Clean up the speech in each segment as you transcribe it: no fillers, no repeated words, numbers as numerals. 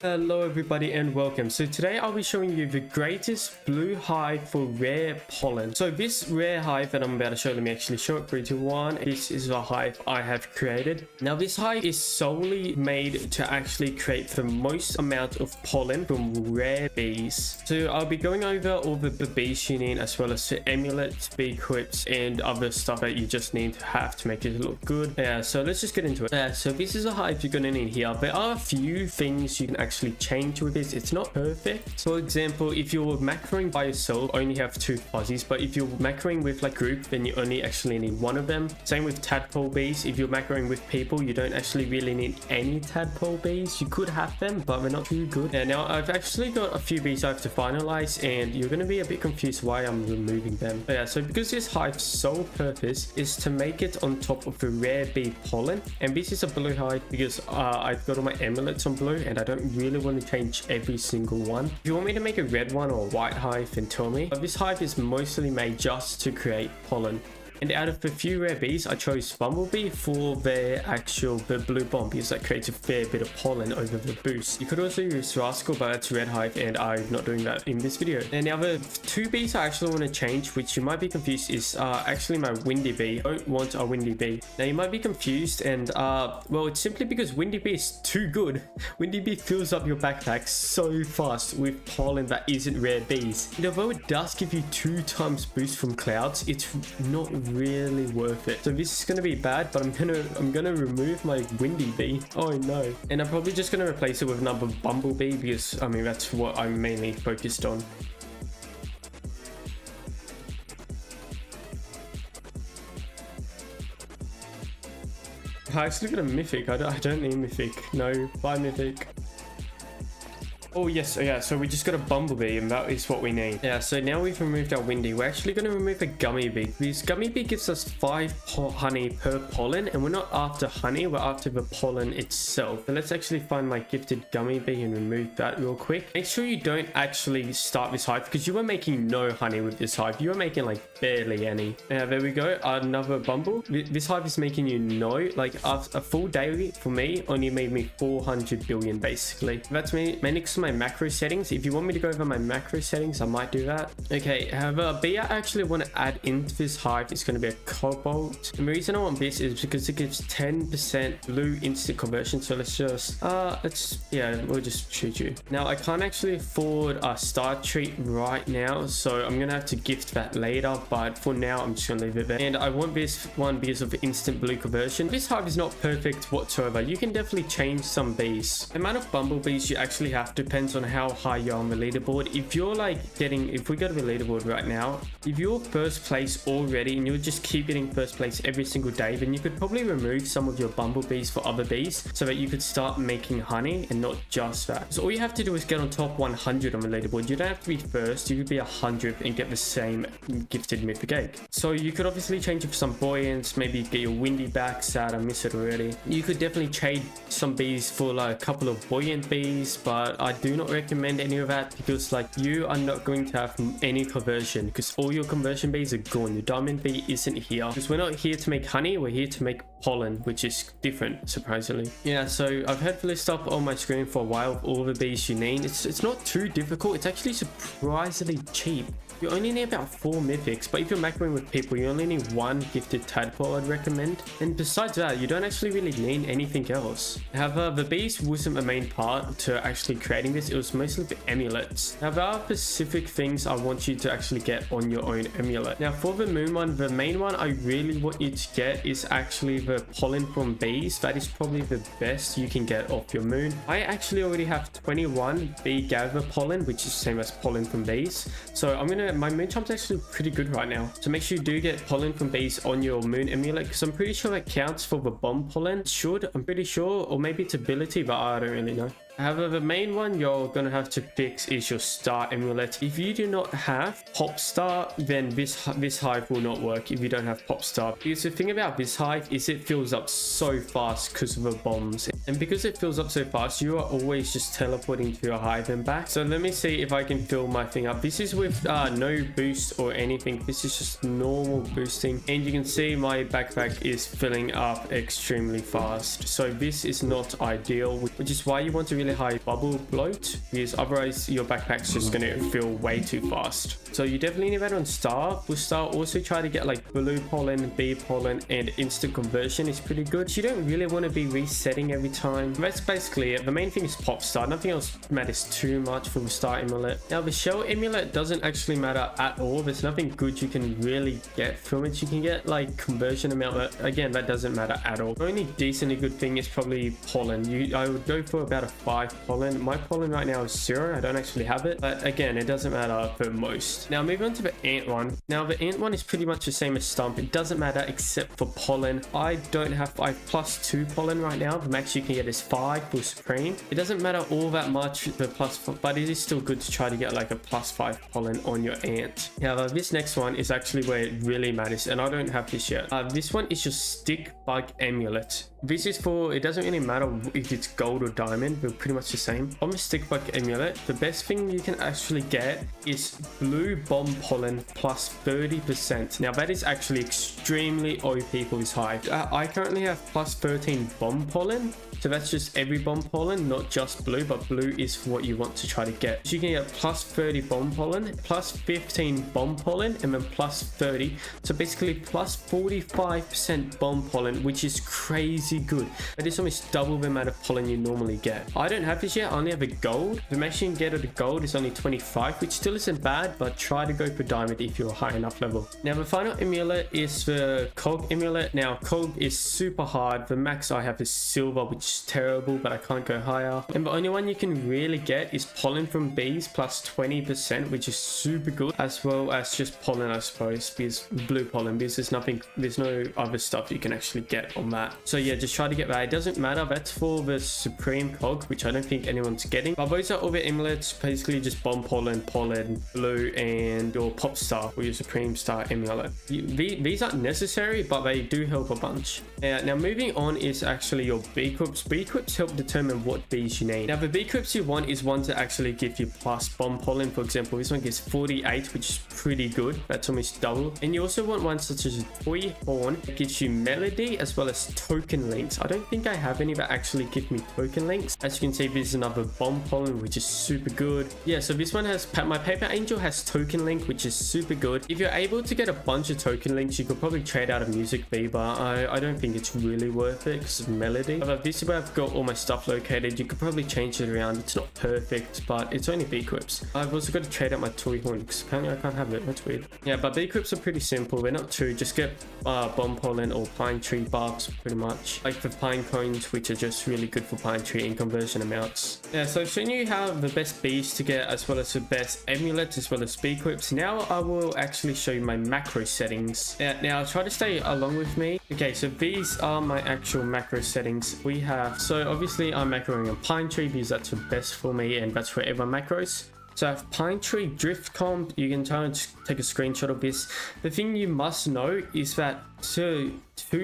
Hello everybody and welcome. So today I'll be showing you the greatest blue hive for rare pollen. So this rare hive that I'm about to show, let me actually show it. 3, 2, 1. This is the hive I have created. Now this hive is solely made to actually create the most amount of pollen from rare bees. So I'll be going over all the bees you need, as well as the amulets, bee quips, and other stuff that you just need to have to make it look good. So let's just get into it. So this is a hive you're gonna need here. There are a few things you can actually change with this. It's not perfect. For example, if you're macroing by yourself, only have 2 fuzzies, but if you're macroing with like group, then you only actually need 1 of them. Same with tadpole bees. If you're macroing with people, you don't actually really need any tadpole bees. You could have them, but they're not too good. And now I've actually got a few bees I have to finalize, and you're going to be a bit confused why I'm removing them. But yeah, so because this hive's sole purpose is to make it on top of the rare bee pollen, and this is a blue hive because I've got all my amulets on blue and I don't really want to change every single one. If you want me to make a red one or a white hive, then tell me. But this hive is mostly made just to create pollen. And out of the few rare bees, I chose Bumblebee for the blue bomb, because that creates a fair bit of pollen over the boost. You could also use Rascal, but that's red hive, and I'm not doing that in this video. And now the 2 bees I actually want to change, which you might be confused, is actually my Windy Bee. I don't want a Windy Bee. Now you might be confused, and well, it's simply because Windy Bee is too good. Windy Bee fills up your backpack so fast with pollen that isn't rare bees. And although it does give you 2 times boost from clouds, it's not really worth it. So this is gonna be bad, but I'm gonna remove my Windy Bee. Oh no. And I'm probably just gonna replace it with another Bumblebee, because I mean that's what I'm mainly focused on. I actually got a Mythic. I don't need Mythic. No, buy Mythic. Oh yes, yeah, so we just got a Bumblebee, and that is what we need. Yeah, so now we've removed our Windy. We're actually going to remove a Gummy Bee. This Gummy Bee gives us 5 honey per pollen, and we're not after honey, we're after the pollen itself. So let's actually find my gifted Gummy Bee and remove that real quick. Make sure you don't actually start this hive, because you were making no honey with this hive. You were making like barely any. Yeah, there we go, another Bumble. This hive is making you no, like a full day for me only made me 400 billion basically. That's mainly my macro settings. If you want me to go over my macro settings, I might do that. Okay, however, a bee I actually want to add into this hive is going to be a cobalt. And the reason I want this is because it gives 10% blue instant conversion. So let's just we'll just shoot you. Now I can't actually afford a star treat right now, so I'm gonna have to gift that later, but for now I'm just gonna leave it there. And I want this one because of instant blue conversion. This hive is not perfect whatsoever. You can definitely change some bees. The amount of bumblebees you actually have depends on how high you're on the leaderboard. If you're like if we go to the leaderboard right now, if you're first place already and you'll just keep getting first place every single day, then you could probably remove some of your bumblebees for other bees so that you could start making honey and not just that. So all you have to do is get on top 100 on the leaderboard. You don't have to be first, you could be 100th and get the same gifted mythic egg. So you could obviously change it for some buoyants, maybe get your Windy back. Sad, I miss it already. You could definitely trade some bees for like a couple of buoyant bees, but I do not recommend any of that, because like you are not going to have any conversion, because all your conversion bees are gone. Your diamond bee isn't here, because we're not here to make honey, we're here to make pollen, which is different, surprisingly. Yeah, so I've had the list up on my screen for a while of all the bees you need. It's not too difficult. It's actually surprisingly cheap. You only need about 4 mythics, but if you're macroing with people, you only need 1 gifted tadpole, I'd recommend. And besides that, you don't actually really need anything else. However, the bees wasn't the main part to actually creating this. It was mostly the amulets. Now, there are specific things I want you to actually get on your own amulet. Now, for the moon one, the main one I really want you to get is actually the pollen from bees. That is probably the best you can get off your moon. I actually already have 21 bee gather pollen, which is the same as pollen from bees. So my moon charm's actually pretty good right now. So make sure you do get pollen from bees on your moon amulet, because I'm pretty sure that counts for the bomb pollen. I'm pretty sure, or maybe it's ability, but I don't really know. However, the main one you're gonna have to fix is your star amulet. If you do not have pop star, then this hive will not work if you don't have pop star. Because the thing about this hive is it fills up so fast because of the bombs. And because it fills up so fast, you are always just teleporting to your hive and back. So let me see if I can fill my thing up. This is with no boost or anything. This is just normal boosting. And you can see my backpack is filling up extremely fast. So this is not ideal, which is why you want to really really high bubble bloat, because otherwise your backpack's just going to fill way too fast. So you definitely need that on star. With star, also try to get like blue pollen, bee pollen, and instant conversion is pretty good. You don't really want to be resetting every time. That's basically it. The main thing is pop star. Nothing else matters too much for the star amulet. Now the shell amulet doesn't actually matter at all. There's nothing good you can really get from it. You can get like conversion amount, but again, that doesn't matter at all. The only decently good thing is probably pollen. I would go for about a 5 pollen. My pollen right now is 0. I don't actually have it, but again, it doesn't matter for most. Now moving on to the ant one. Now the ant one is pretty much the same as stump. It doesn't matter except for pollen. I don't have +2 pollen right now. The max you can get is 5 for supreme. It doesn't matter all that much the but it is still good to try to get like a +5 pollen on your ant. Now this next one is actually where it really matters, and I don't have this yet. This one is just stick bug amulet. This is for, it doesn't really matter if it's gold or diamond, they're pretty much the same. On the stick bug amulet, the best thing you can actually get is blue bomb pollen plus 30%. Now that is actually extremely OP for this hive. I currently have plus 13 bomb pollen. So that's just every bomb pollen, not just blue, but blue is what you want to try to get. So you can get plus 30 bomb pollen, plus 15 bomb pollen, and then plus 30. So basically plus 45% bomb pollen, which is crazy good. That is almost double the amount of pollen you normally get. I don't have this yet, I only have a gold. The max you can get of the gold is only 25, which still isn't bad, but try to go for diamond if you're a high enough level. Now the final amulet is the cog amulet. Now cog is super hard. The max I have is silver, which is terrible, but I can't go higher. And the only one you can really get is pollen from bees plus 20%, which is super good, as well as just pollen, I suppose, because blue pollen, because there's no other stuff you can actually get on that. So yeah, just try to get that. It doesn't matter, that's for the supreme cog, which I don't think anyone's getting. But those are all the amulets, basically just bomb pollen, blue, and your pop star or your supreme star amulet. These aren't necessary, but they do help a bunch. Now moving on is actually your bee quips. Bee quips help determine what bees you need. Now the bee quips you want is one to actually give you plus bomb pollen. For example, this one gives 48, which is pretty good. That's almost double. And you also want one such as a toy horn that gives you melody as well as token links. I don't think I have any that actually give me token links. As you can see, this is another bomb pollen, which is super good. Yeah, so this one has, my paper angel has token link, which is super good. If you're able to get a bunch of token links, you could probably trade out a music bee, but I don't think it's really worth it because of melody. But this is where I've got all my stuff located. You could probably change it around. It's not perfect, but it's only bee quips. I've also got to trade out my toy horn because apparently I can't have it. That's weird. Yeah, but bee quips are pretty simple. They're not too, just get bomb pollen or pine tree barks pretty much. Like the pine cones, which are just really good for pine tree and conversion amounts. Yeah, so I've shown you how the best bees to get as well as the best amulets as well as bee quips. Now I will actually show you my macro settings. Now try to stay along with me. Okay, so these are my actual macro settings. We have, so obviously I'm macroing on pine tree because that's the best for me and that's for everyone macros. So I have pine tree drift comp. You can try and take a screenshot of this. The thing you must know is that to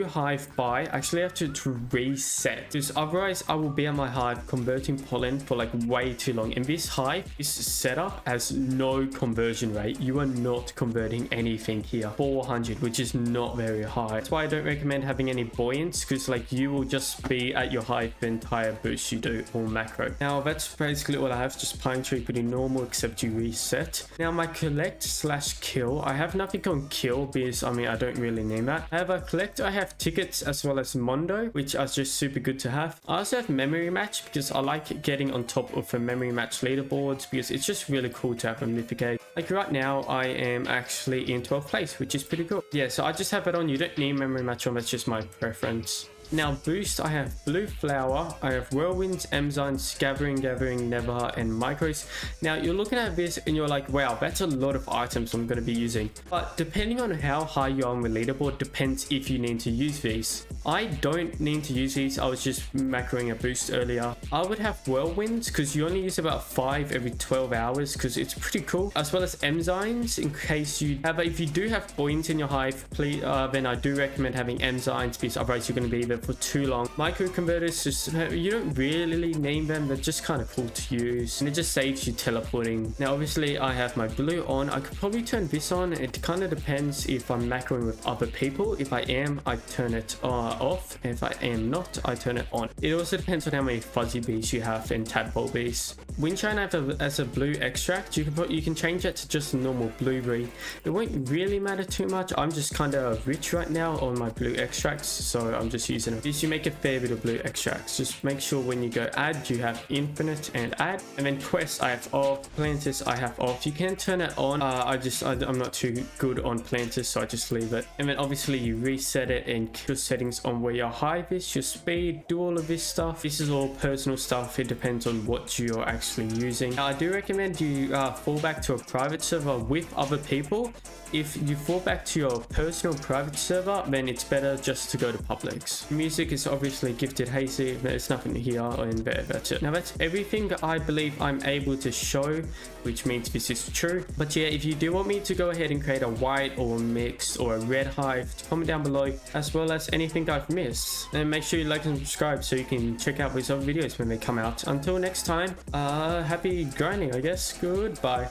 hive by, I actually have to reset, because otherwise I will be on my hive converting pollen for like way too long. And this hive, this setup has no conversion rate. You are not converting anything here. 400, which is not very high. That's why I don't recommend having any buoyants, because like you will just be at your hive the entire boost you do all macro. Now that's basically all I have, just pine tree pretty normal except you reset. Now my collect/kill, I have nothing on kill because I mean I don't really need that. I have a collect, I have tickets as well as Mondo, which are just super good to have. I also have memory match because I like getting on top of the memory match leaderboards because it's just really cool to have a Mythic. Like right now I am actually in 12th place, which is pretty cool. Yeah, so I just have it on. You don't need memory match on, that's just my preference. Now boost, I have blue flower, I have whirlwinds, enzymes, gathering, never, and micros. Now you're looking at this and you're like, wow, that's a lot of items I'm going to be using. But depending on how high you are on the leaderboard depends if you need to use these. I don't need to use these. I was just macroing a boost earlier. I would have whirlwinds because you only use about 5 every 12 hours because it's pretty cool, as well as enzymes in case you have, if you do have buoyant in your hive, please, then I do recommend having enzymes because otherwise you're going to be either for too long. Micro converters, just you don't really name them, they're just kind of cool to use, and it just saves you teleporting. Now obviously I have my blue on. I could probably turn this on. It kind of depends if I'm macroing with other people. If I am, I turn it off. If I am not, I turn it on. It also depends on how many fuzzy bees you have in tadpole bees. Windshine as a blue extract, you can change it to just a normal blueberry. It won't really matter too much. I'm just kind of rich right now on my blue extracts, so I'm just using it. If you make a fair bit of blue extracts, just make sure when you go add, you have infinite and add, and then quest I have off, planters I have off. You can turn it on. I'm not too good on planters, so I just leave it. And then obviously you reset it and keep your settings on where your hive is, your speed, do all of this stuff. This is all personal stuff. It depends on what you're actually using. Now, I do recommend you fall back to a private server with other people. If you fall back to your personal private server, then it's better just to go to publics. Music is obviously gifted hazy. There's nothing here, and that's it. Now that's everything I believe I'm able to show, which means this is true. But yeah, if you do want me to go ahead and create a white or a mixed or a red hive, comment down below, as well as anything I've missed. And make sure you like and subscribe so you can check out these other videos when they come out. Until next time, happy grinding, I guess. Goodbye.